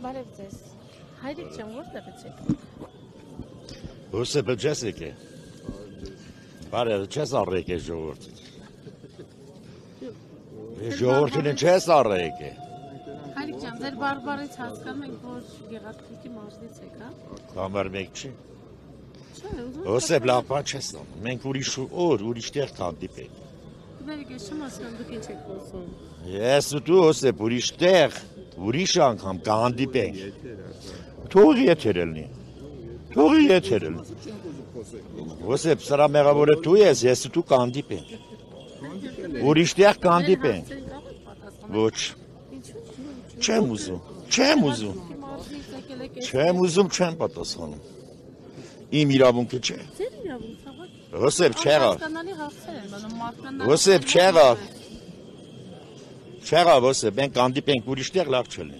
Բարև ձեզ։ Հայրիկ ջան, որտեղից եք։ Հոսեփը չես եկե։ Բարև, չես առ եկե ժողովրդին։ Ժողովրդին չես առ եկե։ Հայրիկ ջան, ձեր բարբարից հասկանում ենք, որ Գեղարքունիքի մարզից եք, հա։ Կամեր մեկ չի։ Չէ, ուզում Հոսեփ լավ բան չես անում։ Մենք ուրիշ օր, ուրիշ տեղ կհանդիպենք։ Դերեք ես չեմ հասկանում, դուք ինչ եք խոսում։ Ես ու դու Հոսեփ ուրիշ տեղ, ուրիշ անգամ կհանդիպենք։ Թողի եթեր լինի։ Թողի եթեր լինի։ Հոսեփ, սրա մեղավորը դու ես ու դու կհանդիպենք։ Ուրիշ տեղ կհանդիպենք։ Ոչ։ Չեմ ուզում։ Չեմ պատասխանում։ Իմ իրավունքը չէ։ Ձեր իրավունքն է։ Հոսեփ չեղավ։ Հասկանալի հարցեր են մնում մարդկանց։ Հոսեփ չեղավ։ Չեղավ Հոսեփ, մենք կհանդիպենք ուրիշ տեղ լավ չլինի։